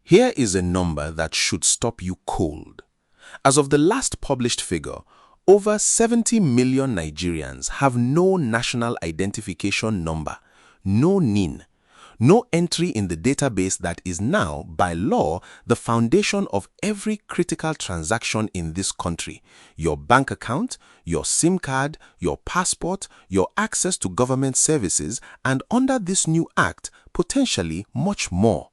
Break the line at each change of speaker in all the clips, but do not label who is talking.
Here is a number that should stop you cold. As of the last published figure, over 70 million Nigerians have no national identification number, no NIN, no entry in the database that is now, by law, the foundation of every critical transaction in this country: your bank account, your SIM card, your passport, your access to government services, and under this new act, potentially much more.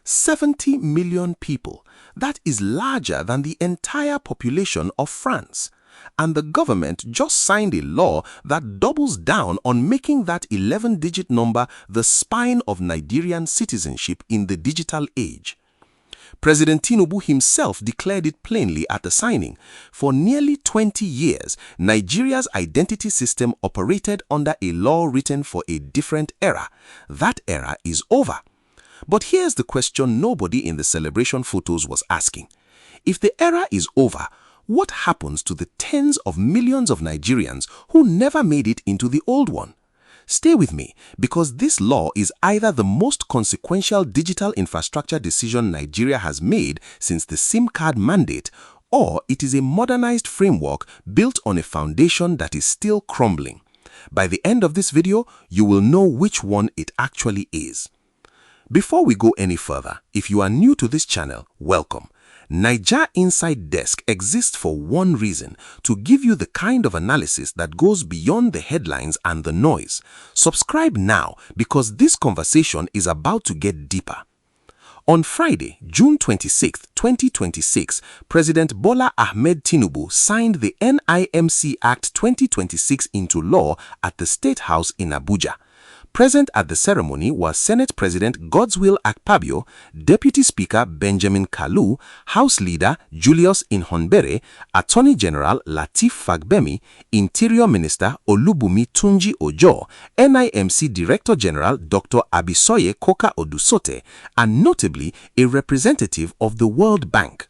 70 million people. That is larger than the entire population of France. And the government just signed a law that doubles down on making that 11-digit number the spine of Nigerian citizenship in the digital age. President Tinubu himself declared it plainly at the signing. For nearly 20 years, Nigeria's identity system operated under a law written for a different era. That era is over. But here's the question nobody in the celebration photos was asking. If the era is over, what happens to the tens of millions of Nigerians who never made it into the old one? Stay with me, because this law is either the most consequential digital infrastructure decision Nigeria has made since the SIM card mandate, or it is a modernized framework built on a foundation that is still crumbling. By the end of this video, you will know which one it actually is. Before we go any further, if you are new to this channel, welcome. Naija Insight Desk exists for one reason: to give you the kind of analysis that goes beyond the headlines and the noise. Subscribe now, because this conversation is about to get deeper. On Friday, June 26, 2026, President Bola Ahmed Tinubu signed the NIMC Act 2026 into law at the State House in Abuja. Present at the ceremony was Senate President Godswill Akpabio, Deputy Speaker Benjamin Kalu, House Leader Julius Inhonbere, Attorney General Lateef Fagbemi, Interior Minister Olubunmi Tunji Ojo, NIMC Director General Dr. Abisoye Koka Odusote, and notably a representative of the World Bank.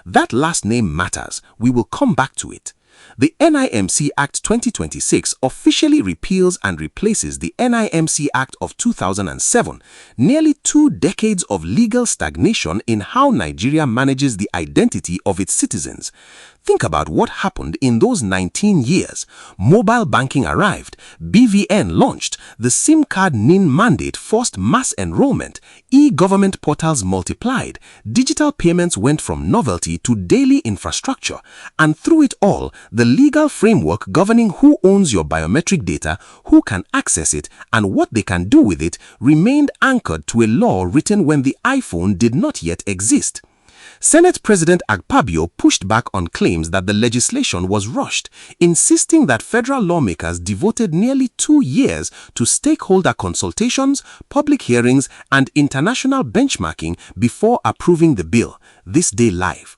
That last name matters. We will come back to it. The NIMC Act 2026 officially repeals and replaces the NIMC Act of 2007, nearly 2 decades of legal stagnation in how Nigeria manages the identity of its citizens. Think about what happened in those 19 years. Mobile banking arrived, BVN launched, the SIM card NIN mandate forced mass enrollment, e-government portals multiplied, digital payments went from novelty to daily infrastructure, and through it all, the legal framework governing who owns your biometric data, who can access it, and what they can do with it remained anchored to a law written when the iPhone did not yet exist. Senate President Akpabio pushed back on claims that the legislation was rushed, insisting that federal lawmakers devoted nearly 2 years to stakeholder consultations, public hearings, and international benchmarking before approving the bill, this day live.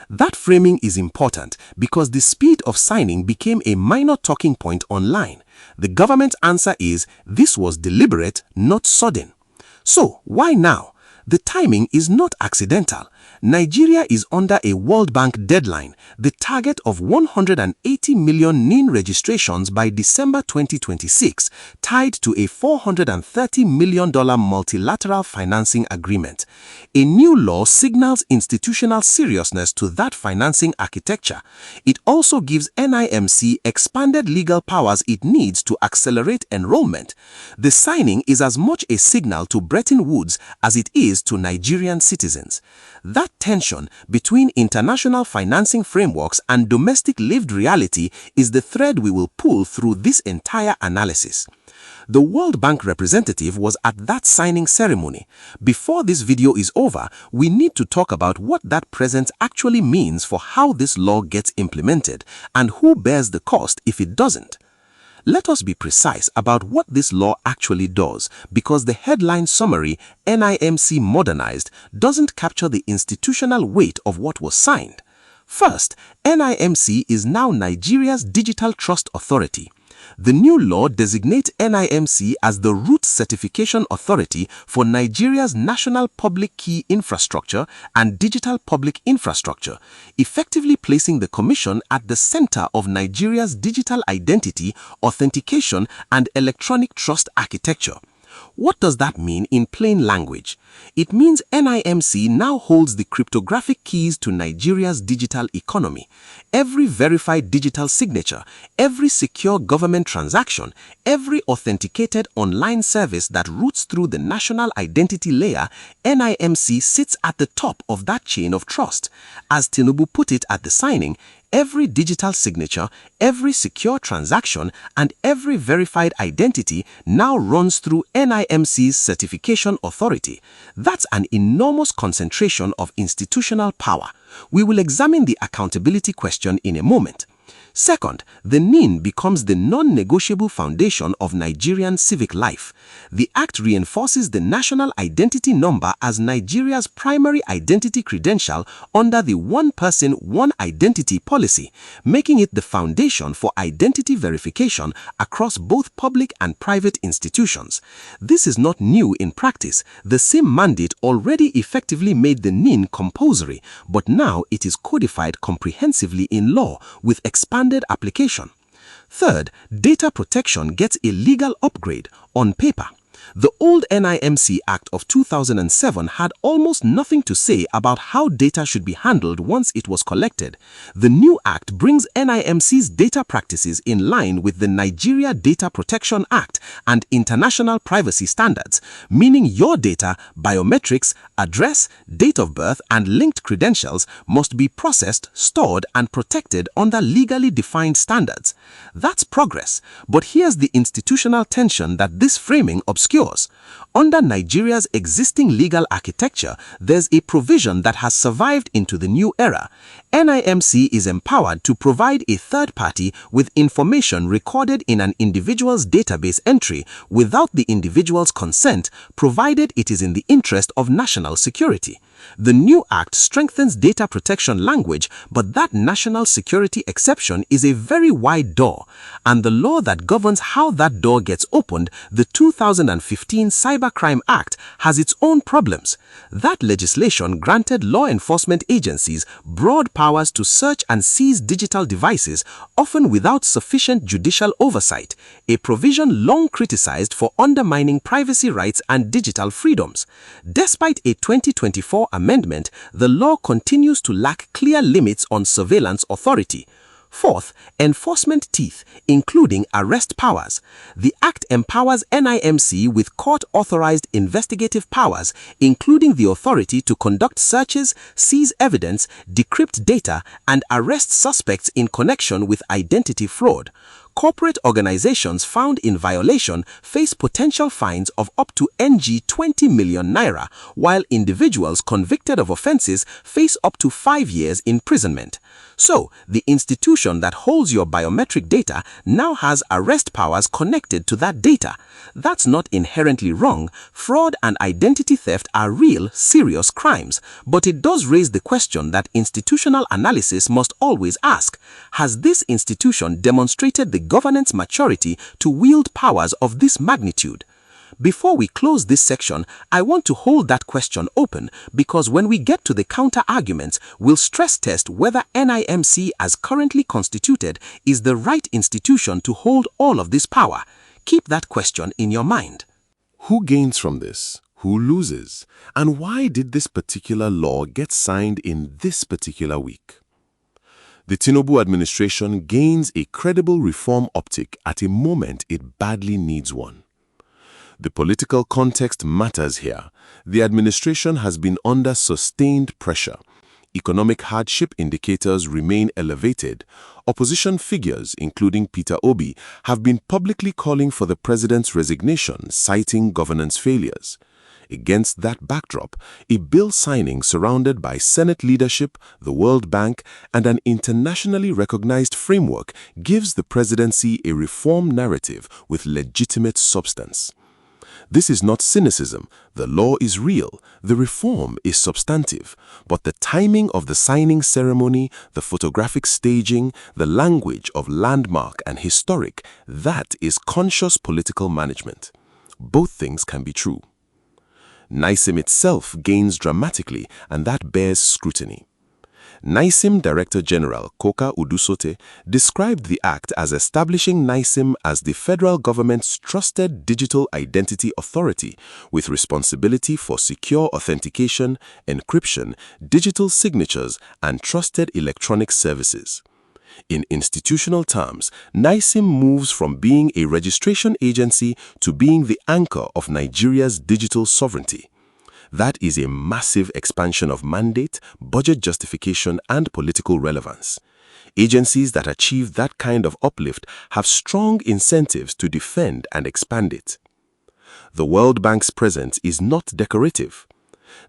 That framing is important because the speed of signing became a minor talking point online. The government answer is, this was deliberate, not sudden. So, why now? The timing is not accidental. Nigeria is under a World Bank deadline, the target of 180 million NIN registrations by December 2026, tied to a $430 million multilateral financing agreement. A new law signals institutional seriousness to that financing architecture. It also gives NIMC expanded legal powers it needs to accelerate enrollment. The signing is as much a signal to Bretton Woods as it is to Nigerian citizens. That tension between international financing frameworks and domestic lived reality is the thread we will pull through this entire analysis. The World Bank representative was at that signing ceremony. Before this video is over, we need to talk about what that presence actually means for how this law gets implemented and who bears the cost if it doesn't. Let us be precise about what this law actually does, because the headline summary, NIMC Modernized, doesn't capture the institutional weight of what was signed. First, NIMC is now Nigeria's Digital Trust Authority. The new law designates NIMC as the root certification authority for Nigeria's national public key infrastructure and digital public infrastructure, effectively placing the Commission at the center of Nigeria's digital identity, authentication, and electronic trust architecture. What does that mean in plain language? It means NIMC now holds the cryptographic keys to Nigeria's digital economy. Every verified digital signature, every secure government transaction, every authenticated online service that routes through the national identity layer, NIMC sits at the top of that chain of trust. As Tinubu put it at the signing, every digital signature, every secure transaction, and every verified identity now runs through NIMC's certification authority. That's an enormous concentration of institutional power. We will examine the accountability question in a moment. Second, the NIN becomes the non-negotiable foundation of Nigerian civic life. The Act reinforces the national identity number as Nigeria's primary identity credential under the one person, one identity policy, making it the foundation for identity verification across both public and private institutions. This is not new in practice. The same mandate already effectively made the NIN compulsory, but now it is codified comprehensively in law with expanded application. Third, data protection gets a legal upgrade on paper. The old NIMC Act of 2007 had almost nothing to say about how data should be handled once it was collected. The new act brings NIMC's data practices in line with the Nigeria Data Protection Act and international privacy standards, meaning your data, biometrics, address, date of birth, and linked credentials must be processed, stored, and protected under legally defined standards. That's progress, but here's the institutional tension that this framing obscures. Under Nigeria's existing legal architecture, there's a provision that has survived into the new era. NIMC is empowered to provide a third party with information recorded in an individual's database entry without the individual's consent, provided it is in the interest of national security. The new act strengthens data protection language, but that national security exception is a very wide door, and the law that governs how that door gets opened, the 2015 Cybercrime Act, has its own problems. That legislation granted law enforcement agencies broad powers to search and seize digital devices, often without sufficient judicial oversight, a provision long criticized for undermining privacy rights and digital freedoms. Despite a 2024 amendment, the law continues to lack clear limits on surveillance authority. Fourth, enforcement teeth, including arrest powers. The Act empowers NIMC with court-authorized investigative powers, including the authority to conduct searches, seize evidence, decrypt data, and arrest suspects in connection with identity fraud. Corporate organizations found in violation face potential fines of up to NG 20 million naira, while individuals convicted of offenses face up to 5 years imprisonment. So, the institution that holds your biometric data now has arrest powers connected to that data. That's not inherently wrong. Fraud and identity theft are real, serious crimes. But it does raise the question that institutional analysis must always ask: has this institution demonstrated the governance maturity to wield powers of this magnitude? Before we close this section, I want to hold that question open, because when we get to the counter-arguments, we'll stress test whether NIMC as currently constituted is the right institution to hold all of this power. Keep that question in your mind.
Who gains from this? Who loses? And why did this particular law get signed in this particular week? The Tinubu administration gains a credible reform optic at a moment it badly needs one. The political context matters here. The administration has been under sustained pressure. Economic hardship indicators remain elevated. Opposition figures, including Peter Obi, have been publicly calling for the president's resignation, citing governance failures. Against that backdrop, a bill signing surrounded by Senate leadership, the World Bank, and an internationally recognized framework gives the presidency a reform narrative with legitimate substance. This is not cynicism. The law is real. The reform is substantive. But the timing of the signing ceremony, the photographic staging, the language of landmark and historic, that is conscious political management. Both things can be true. NIMC itself gains dramatically, and that bears scrutiny. NIMC Director General Koka Udusote described the act as establishing NIMC as the federal government's trusted digital identity authority with responsibility for secure authentication, encryption, digital signatures, and trusted electronic services. In institutional terms, NIMC moves from being a registration agency to being the anchor of Nigeria's digital sovereignty. That is a massive expansion of mandate, budget justification, and political relevance. Agencies that achieve that kind of uplift have strong incentives to defend and expand it. The World Bank's presence is not decorative.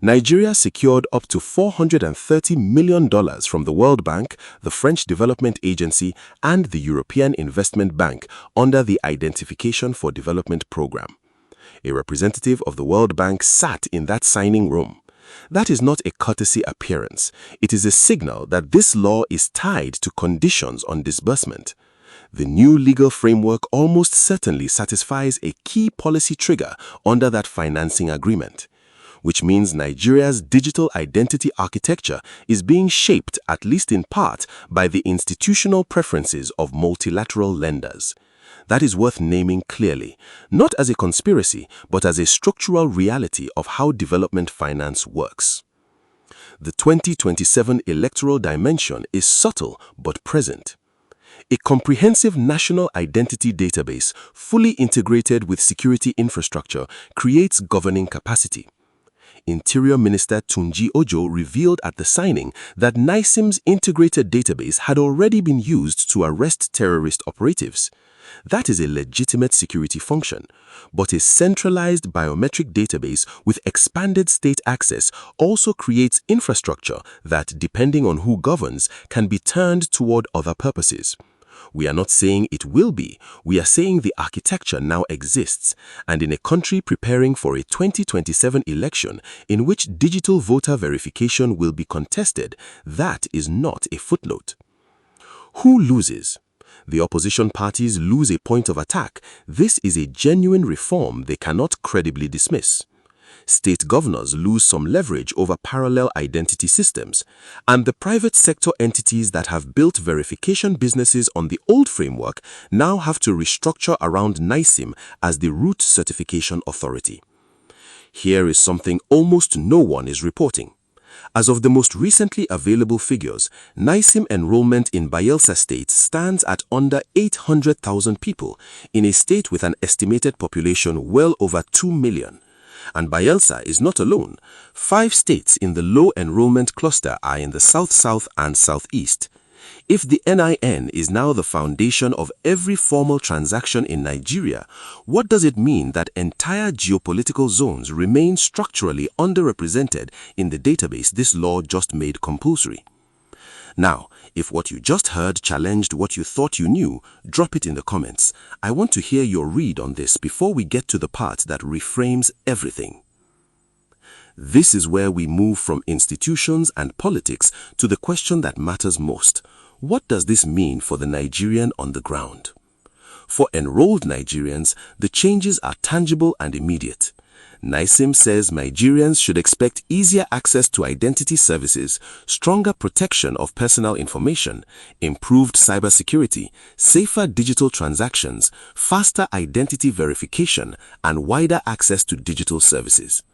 Nigeria secured up to $430 million from the World Bank, the French Development Agency, and the European Investment Bank under the Identification for Development program. A representative of the World Bank sat in that signing room. That is not a courtesy appearance. It is a signal that this law is tied to conditions on disbursement. The new legal framework almost certainly satisfies a key policy trigger under that financing agreement, which means Nigeria's digital identity architecture is being shaped, at least in part, by the institutional preferences of multilateral lenders. That is worth naming clearly, not as a conspiracy, but as a structural reality of how development finance works. The 2027 electoral dimension is subtle but present. A comprehensive national identity database, fully integrated with security infrastructure, creates governing capacity. Interior Minister Tunji Ojo revealed at the signing that NIMC's integrated database had already been used to arrest terrorist operatives. That is a legitimate security function, but a centralized biometric database with expanded state access also creates infrastructure that, depending on who governs, can be turned toward other purposes. We are not saying it will be, we are saying the architecture now exists, and in a country preparing for a 2027 election in which digital voter verification will be contested, that is not a footnote. Who loses? The opposition parties lose a point of attack. This is a genuine reform they cannot credibly dismiss. State governors lose some leverage over parallel identity systems, and the private sector entities that have built verification businesses on the old framework now have to restructure around NIMC as the root certification authority. Here is something almost no one is reporting. As of the most recently available figures, NIMC enrollment in Bayelsa State stands at under 800,000 people in a state with an estimated population well over 2 million. And Bayelsa is not alone. 5 states in the low enrollment cluster are in the South-South and Southeast. If the NIN is now the foundation of every formal transaction in Nigeria, what does it mean that entire geopolitical zones remain structurally underrepresented in the database this law just made compulsory? Now, if what you just heard challenged what you thought you knew, drop it in the comments. I want to hear your read on this before we get to the part that reframes everything. This is where we move from institutions and politics to the question that matters most. What does this mean for the Nigerian on the ground? For enrolled Nigerians, the changes are tangible and immediate. NIMC says Nigerians should expect easier access to identity services, stronger protection of personal information, improved cybersecurity, safer digital transactions, faster identity verification, and wider access to digital services.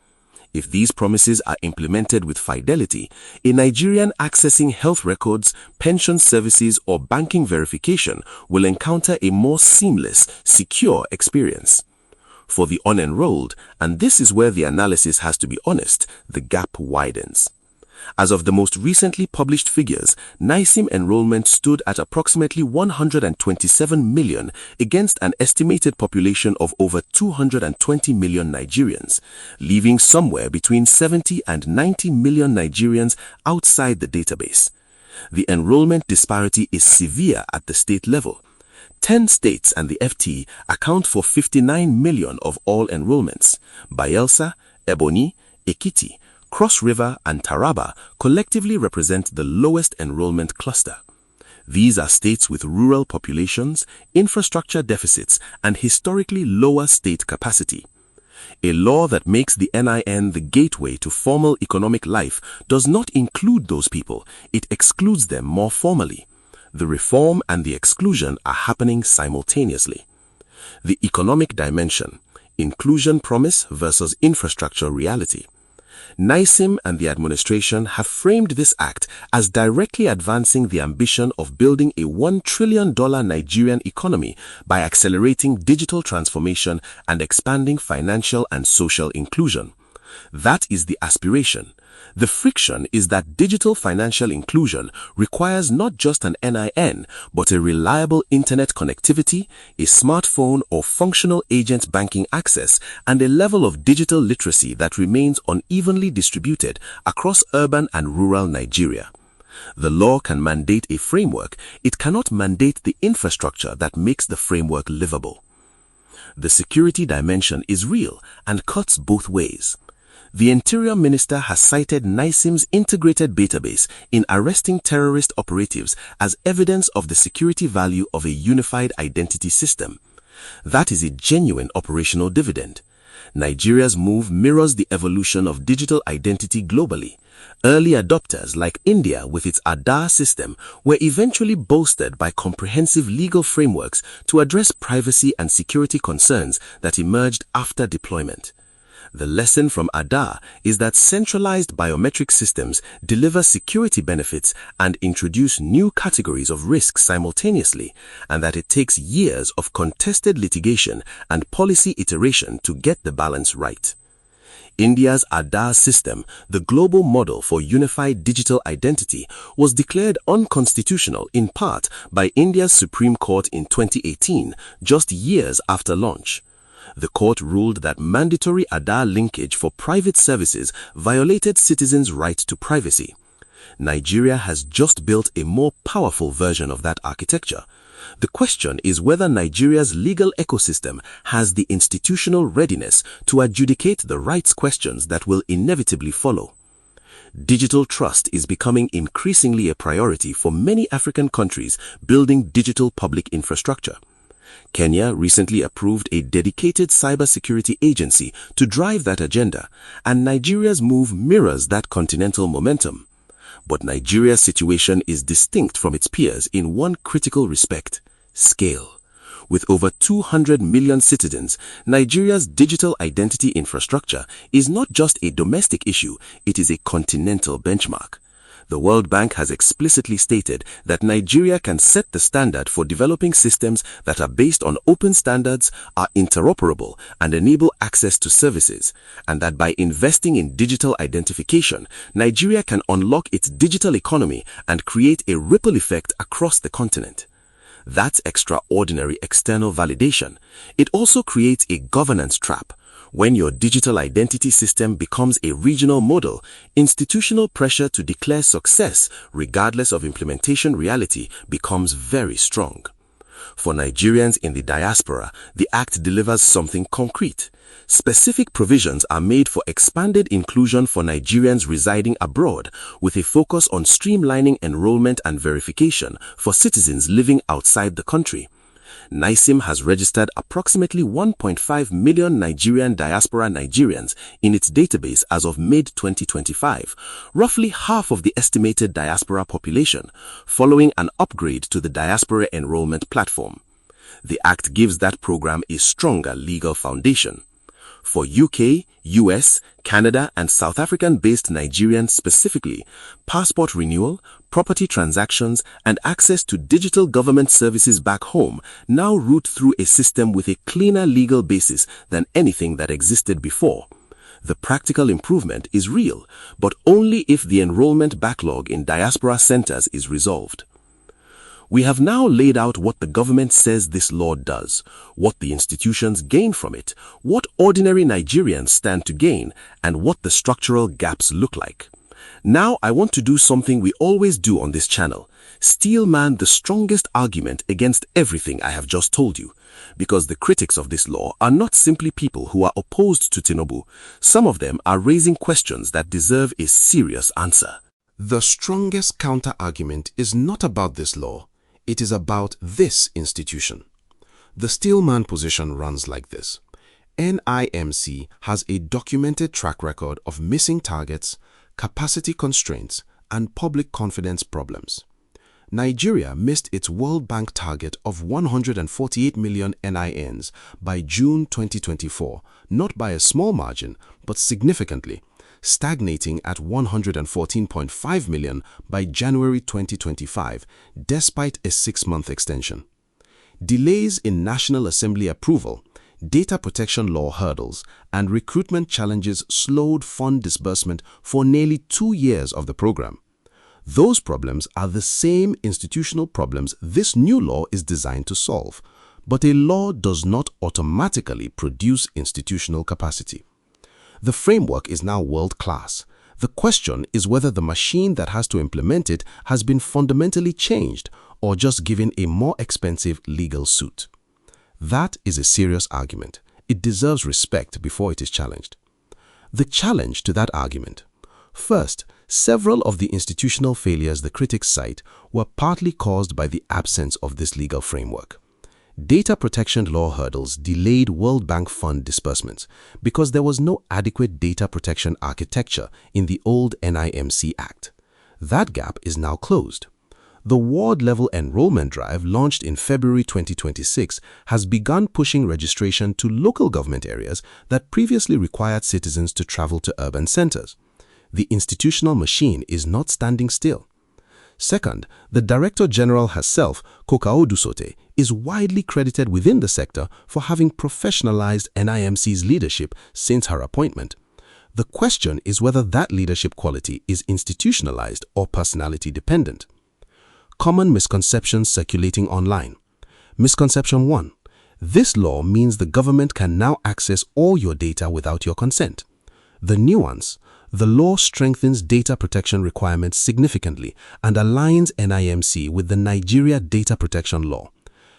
If these promises are implemented with fidelity, a Nigerian accessing health records, pension services, or banking verification will encounter a more seamless, secure experience. For the unenrolled, and this is where the analysis has to be honest, the gap widens. As of the most recently published figures, NIMC enrollment stood at approximately 127 million against an estimated population of over 220 million Nigerians, leaving somewhere between 70 and 90 million Nigerians outside the database. The enrollment disparity is severe at the state level. 10 states and the FT account for 59 million of all enrollments. Bayelsa, Ebonyi, Ekiti, Cross River, and Taraba collectively represent the lowest enrollment cluster. These are states with rural populations, infrastructure deficits, and historically lower state capacity. A law that makes the NIN the gateway to formal economic life does not include those people, it excludes them more formally. The reform and the exclusion are happening simultaneously. The economic dimension, inclusion promise versus infrastructure reality. NIMC and the administration have framed this act as directly advancing the ambition of building a $1 trillion Nigerian economy by accelerating digital transformation and expanding financial and social inclusion. That is the aspiration. The friction is that digital financial inclusion requires not just an NIN, but a reliable internet connectivity, a smartphone or functional agent banking access, and a level of digital literacy that remains unevenly distributed across urban and rural Nigeria. The law can mandate a framework, it cannot mandate the infrastructure that makes the framework livable. The security dimension is real and cuts both ways. The Interior Minister has cited NIMC's integrated database in arresting terrorist operatives as evidence of the security value of a unified identity system. That is a genuine operational dividend. Nigeria's move mirrors the evolution of digital identity globally. Early adopters like India with its Aadhaar system were eventually bolstered by comprehensive legal frameworks to address privacy and security concerns that emerged after deployment. The lesson from Aadhaar is that centralized biometric systems deliver security benefits and introduce new categories of risk simultaneously, and that it takes years of contested litigation and policy iteration to get the balance right. India's Aadhaar system, the global model for unified digital identity, was declared unconstitutional in part by India's Supreme Court in 2018, just years after launch. The court ruled that mandatory Aadhaar linkage for private services violated citizens' right to privacy. Nigeria has just built a more powerful version of that architecture. The question is whether Nigeria's legal ecosystem has the institutional readiness to adjudicate the rights questions that will inevitably follow. Digital trust is becoming increasingly a priority for many African countries building digital public infrastructure. Kenya recently approved a dedicated cybersecurity agency to drive that agenda, and Nigeria's move mirrors that continental momentum. But Nigeria's situation is distinct from its peers in one critical respect: scale. With over 200 million citizens, Nigeria's digital identity infrastructure is not just a domestic issue, it is a continental benchmark. The World Bank has explicitly stated that Nigeria can set the standard for developing systems that are based on open standards, are interoperable, and enable access to services, and that by investing in digital identification, Nigeria can unlock its digital economy and create a ripple effect across the continent. That's extraordinary external validation. It also creates a governance trap. When your digital identity system becomes a regional model, institutional pressure to declare success, regardless of implementation reality, becomes very strong. For Nigerians in the diaspora, the Act delivers something concrete. Specific provisions are made for expanded inclusion for Nigerians residing abroad, with a focus on streamlining enrollment and verification for citizens living outside the country. NIMC has registered approximately 1.5 million Nigerian diaspora Nigerians in its database as of mid-2025, roughly half of the estimated diaspora population, following an upgrade to the diaspora enrollment platform. The Act gives that program a stronger legal foundation. For UK, US, Canada, and South African-based Nigerians specifically, passport renewal, property transactions, and access to digital government services back home now route through a system with a cleaner legal basis than anything that existed before. The practical improvement is real, but only if the enrollment backlog in diaspora centers is resolved. We have now laid out what the government says this law does, what the institutions gain from it, what ordinary Nigerians stand to gain, and what the structural gaps look like. Now I want to do something we always do on this channel: steelman the strongest argument against everything I have just told you. Because the critics of this law are not simply people who are opposed to Tinubu. Some of them are raising questions that deserve a serious answer.
The strongest counter-argument is not about this law. It is about this institution. The steelman position runs like this.
NIMC has a documented track record of missing targets, capacity constraints, and public confidence problems. Nigeria missed its World Bank target of 148 million NINs by June 2024, not by a small margin, but significantly, stagnating at 114.5 million by January 2025, despite a 6-month extension. Delays in National Assembly approval, data protection law hurdles, and recruitment challenges slowed fund disbursement for nearly 2 years of the program. Those problems are the same institutional problems this new law is designed to solve, but a law does not automatically produce institutional capacity. The framework is now world-class. The question is whether the machine that has to implement it has been fundamentally changed or just given a more expensive legal suit. That is a serious argument. It deserves respect before it is challenged. The challenge to that argument. First, several of the institutional failures the critics cite were partly caused by the absence of this legal framework. Data protection law hurdles delayed World Bank fund disbursements because there was no adequate data protection architecture in the old NIMC Act. That gap is now closed. The ward-level enrollment drive launched in February 2026 has begun pushing registration to local government areas that previously required citizens to travel to urban centers. The institutional machine is not standing still. Second, the Director General herself, Kokao Dusote, is widely credited within the sector for having professionalized NIMC's leadership since her appointment. The question is whether that leadership quality is institutionalized or personality dependent. Common misconceptions circulating online. Misconception 1. This law means the government can now access all your data without your consent. The nuance. The law strengthens data protection requirements significantly and aligns NIMC with the Nigeria Data Protection Law.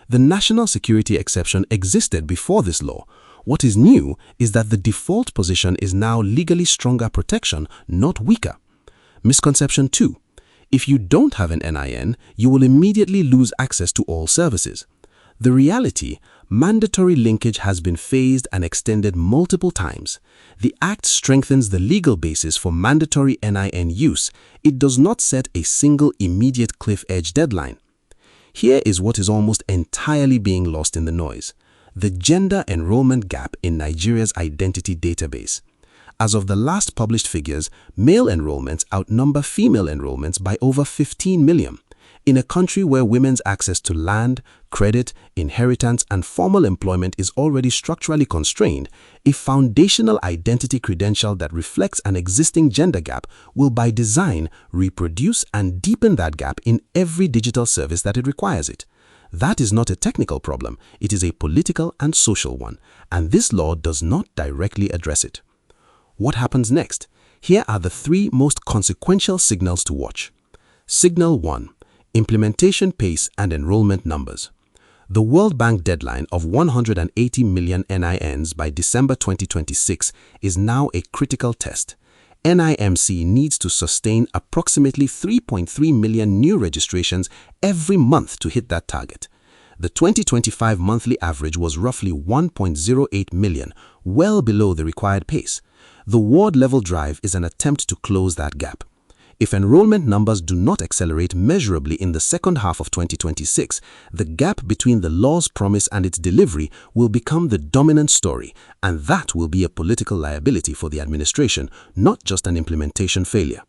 The national security exception existed before this law. What is new is that the default position is now legally stronger protection, not weaker. Misconception 2. If you don't have an NIN, you will immediately lose access to all services. The reality, mandatory linkage has been phased and extended multiple times. The Act strengthens the legal basis for mandatory NIN use. It does not set a single immediate cliff edge deadline. Here is what is almost entirely being lost in the noise: the gender enrollment gap in Nigeria's identity database. As of the last published figures, male enrollments outnumber female enrollments by over 15 million. In a country where women's access to land, credit, inheritance, and formal employment is already structurally constrained, a foundational identity credential that reflects an existing gender gap will by design reproduce and deepen that gap in every digital service that it requires it. That is not a technical problem, it is a political and social one, and this law does not directly address it. What happens next? Here are the 3 most consequential signals to watch. Signal 1. Implementation pace and enrollment numbers. The World Bank deadline of 180 million NINs by December 2026 is now a critical test. NIMC needs to sustain approximately 3.3 million new registrations every month to hit that target. The 2025 monthly average was roughly 1.08 million, well below the required pace. The ward-level drive is an attempt to close that gap. If enrollment numbers do not accelerate measurably in the second half of 2026, the gap between the law's promise and its delivery will become the dominant story, and that will be a political liability for the administration, not just an implementation failure.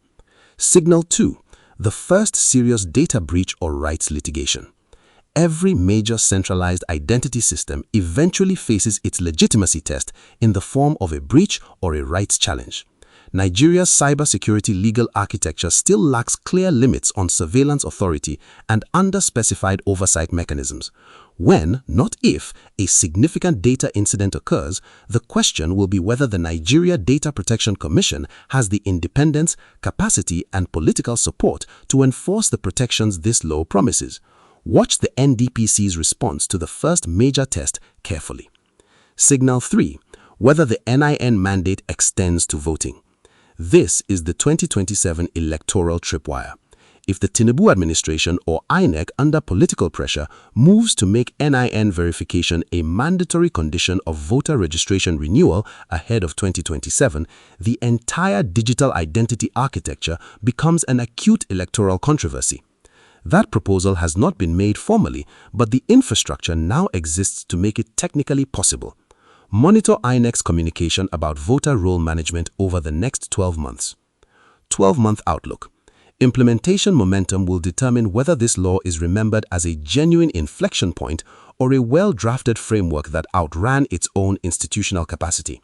Signal 2. The first serious data breach or rights litigation. Every major centralized identity system eventually faces its legitimacy test in the form of a breach or a rights challenge. Nigeria's cybersecurity legal architecture still lacks clear limits on surveillance authority and underspecified oversight mechanisms. When, not if, a significant data incident occurs, the question will be whether the Nigeria Data Protection Commission has the independence, capacity, and political support to enforce the protections this law promises. Watch the NDPC's response to the first major test carefully. Signal 3. Whether the NIN mandate extends to voting. This is the 2027 electoral tripwire.
if the Tinubu administration or INEC, under political pressure, moves to make NIN verification a mandatory condition of voter registration renewal ahead of 2027, the entire digital identity architecture becomes an acute electoral controversy. That proposal has not been made formally, but the infrastructure now exists to make it technically possible. Monitor INEC's communication about voter roll management over the next 12 months. 12-month outlook. Implementation momentum will determine whether this law is remembered as a genuine inflection point or a well-drafted framework that outran its own institutional capacity.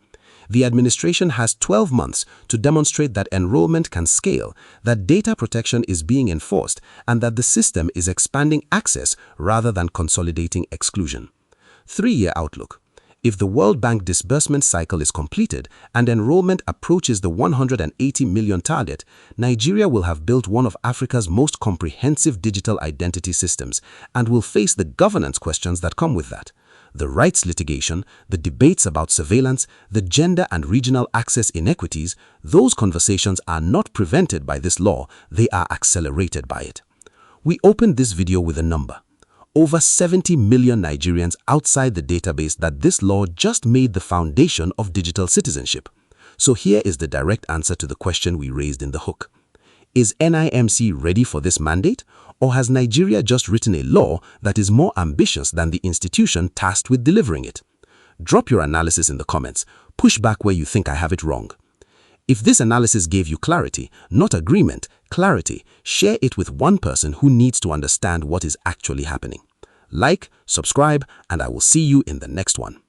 The administration has 12 months to demonstrate that enrollment can scale, that data protection is being enforced, and that the system is expanding access rather than consolidating exclusion. 3-year outlook. If the World Bank disbursement cycle is completed and enrollment approaches the 180 million target, Nigeria will have built one of Africa's most comprehensive digital identity systems and will face the governance questions that come with that. The rights litigation, the debates about surveillance, the gender and regional access inequities, those conversations are not prevented by this law, they are accelerated by it. We opened this video with a number. Over 70 million Nigerians outside the database that this law just made the foundation of digital citizenship. So here is the direct answer to the question we raised in the hook. Is NIMC ready for this mandate, or has Nigeria just written a law that is more ambitious than the institution tasked with delivering it? Drop your analysis in the comments. Push back where you think I have it wrong. If this analysis gave you clarity, not agreement, clarity, share it with one person who needs to understand what is actually happening. Like, subscribe, and I will see you in the next one.